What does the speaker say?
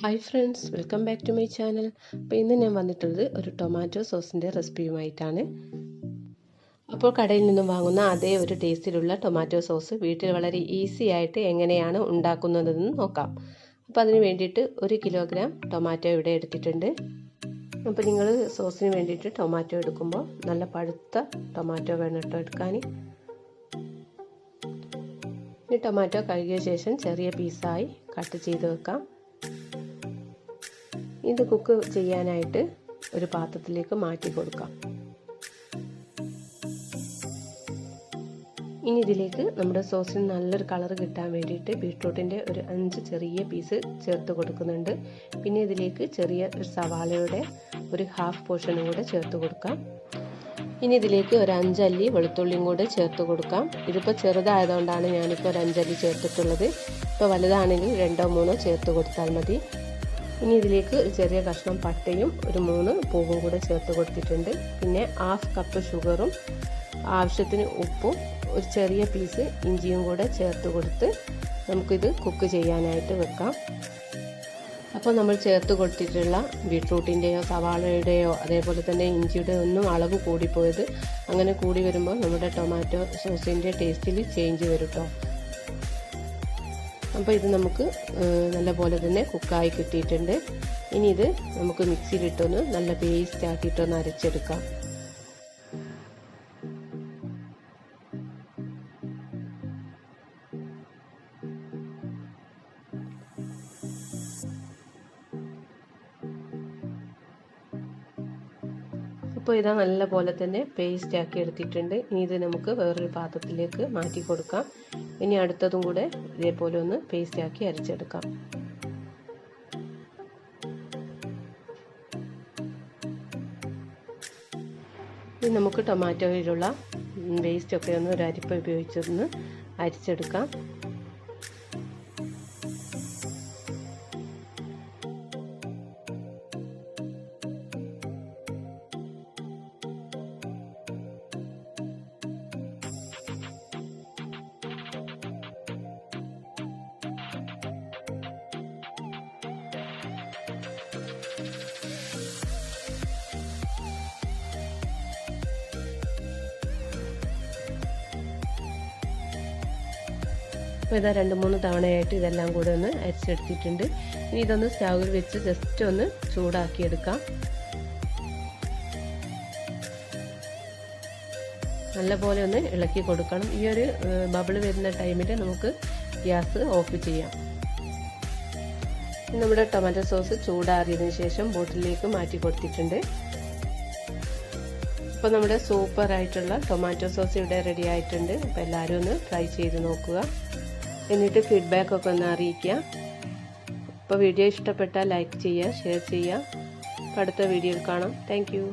Hi friends, welcome back to my channel. അപ്പോൾ ഇന്ന് ഞാൻ വന്നിട്ടുള്ളത് ഒരു ടൊമാറ്റോ സോസിൻ്റെ റെസിപ്പിയുമായിട്ടാണ്. അപ്പോൾ കടയിൽ നിന്നും വാങ്ങുന്ന അതേ ഒരു ടേസ്റ്റിലുള്ള ടൊമാറ്റോ സോസ് വീട്ടിൽ വളരെ ഈസി ആയിട്ട് എങ്ങനെയാണ് ഉണ്ടാക്കുന്നതെന്ന് നോക്കാം. അപ്പോൾ അതിന് വേണ്ടിയിട്ട് 1 കിലോഗ്രാം ടൊമാറ്റോ ഇവിടെ എടുത്തിട്ടുണ്ട്. അപ്പോൾ നിങ്ങൾ സോസിന് വേണ്ടിയിട്ട് ടൊമാറ്റോ എടുക്കുമ്പോൾ നല്ല പഴുത്ത ടൊമാറ്റോ വേണം കേട്ടോ എടുക്കാൻ. ഈ ടൊമാറ്റോ കഴുകിയ ശേഷം ചെറിയ പീസായി കട്ട് ചെയ്ത് വെക്കാം. ഇത് കുക്ക് ചെയ്യാനായിട്ട് ഒരു പാത്രത്തിലേക്ക് മാറ്റി കൊടുക്കാം. ഇനി ഇതിലേക്ക് നമ്മുടെ സോസിന് നല്ലൊരു കളർ കിട്ടാൻ വേണ്ടിയിട്ട് ബീട്രൂട്ടിൻ്റെ ഒരു 5 ചെറിയ പീസ് ചേർത്ത് കൊടുക്കുന്നുണ്ട്. പിന്നെ ഇതിലേക്ക് ചെറിയ സവാളയുടെ ഒരു ഹാഫ് പോർഷനും കൂടെ ചേർത്ത് കൊടുക്കാം. ഇനി ഇതിലേക്ക് ഒരു 5 അല്ലി വെളുത്തുള്ളിയും കൂടെ ചേർത്ത് കൊടുക്കാം. ഇതിപ്പോൾ ചെറുതായതുകൊണ്ടാണ് ഞാനിപ്പോൾ ഒരു 5 അല്ലി ചേർത്തിട്ടുള്ളത്. ഇപ്പോൾ വലുതാണെങ്കിൽ 2-3 ചേർത്ത് കൊടുത്താൽ മതി. ഇനി ഇതിലേക്ക് ഒരു ചെറിയ കഷ്ണം പട്ടയും ഒരു 3 പൂവും കൂടെ ചേർത്ത് കൊടുത്തിട്ടുണ്ട്. പിന്നെ 1/2 കപ്പ് ഷുഗറും ആവശ്യത്തിന് ഉപ്പും ഒരു ചെറിയ പീസ് ഇഞ്ചിയും കൂടെ ചേർത്ത് കൊടുത്ത് നമുക്കിത് കുക്ക് ചെയ്യാനായിട്ട് വെക്കാം. അപ്പോൾ നമ്മൾ ചേർത്ത് കൊടുത്തിട്ടുള്ള ബീട്രൂട്ടിൻ്റെയോ സവാളയുടെയോ അതേപോലെ തന്നെ ഇഞ്ചിയുടെ ഒന്നും അളവ് കൂടിപ്പോയത് അങ്ങനെ കൂടി വരുമ്പോൾ നമ്മുടെ ടൊമാറ്റോ സോസിൻ്റെ ടേസ്റ്റിൽ ചേഞ്ച് വരും കേട്ടോ. അപ്പോൾ ഇത് നമുക്ക് നല്ലപോലെ തന്നെ കുക്കായി കിട്ടിയിട്ടുണ്ട്. ഇനി ഇത് നമുക്ക് മിക്സിയിലിട്ടൊന്ന് നല്ല പേസ്റ്റ് ആക്കിയിട്ടൊന്ന് അരച്ചെടുക്കാം. ഇപ്പോൾ ഇതാ നല്ല പോലെ തന്നെ പേസ്റ്റ് ആക്കി എടുത്തിട്ടുണ്ട്. ഇനി ഇത് നമുക്ക് വേറൊരു പാത്രത്തിലേക്ക് മാറ്റി കൊടുക്കാം. ഇനി അടുത്തതും കൂടെ ഇതേപോലെ ഒന്ന് പേസ്റ്റ് ആക്കി അരച്ചെടുക്കാം. ഇനി നമുക്ക് ടൊമാറ്റോയിലുള്ള വേസ്റ്റൊക്കെ ഒന്ന് ഒരു അരിപ്പ ഉപയോഗിച്ചൊന്ന് അരിച്ചെടുക്കാം. അപ്പോൾ ഇതാ 2-3 തവണയായിട്ട് ഇതെല്ലാം കൂടെ ഒന്ന് അരിച്ചെടുത്തിട്ടുണ്ട്. ഇനി ഇതൊന്ന് സ്റ്റൗവിൽ വെച്ച് ജസ്റ്റ് ഒന്ന് ചൂടാക്കിയെടുക്കാം. നല്ലപോലെ ഒന്ന് ഇളക്കി കൊടുക്കണം. ഈ ഒരു ബബിള് വരുന്ന ടൈമിൽ നമുക്ക് ഗ്യാസ് ഓഫ് ചെയ്യാം. നമ്മുടെ ടൊമാറ്റോ സോസ് ചൂടാറിയതിന് ശേഷം ബോട്ടിലേക്ക് മാറ്റി കൊടുത്തിട്ടുണ്ട്. അപ്പോൾ നമ്മുടെ സൂപ്പറായിട്ടുള്ള ടൊമാറ്റോ സോസ് ഇവിടെ റെഡി ആയിട്ടുണ്ട്. അപ്പോൾ എല്ലാവരും ഒന്ന് ട്രൈ ചെയ്ത് നോക്കുക. എന്നിട്ട് ഫീഡ്ബാക്കൊക്കെ ഒന്ന് അറിയിക്കുക. അപ്പോൾ വീഡിയോ ഇഷ്ടപ്പെട്ടാൽ ലൈക്ക് ചെയ്യുക, ഷെയർ ചെയ്യുക. അടുത്ത വീഡിയോയിൽ കാണാം. Thank you.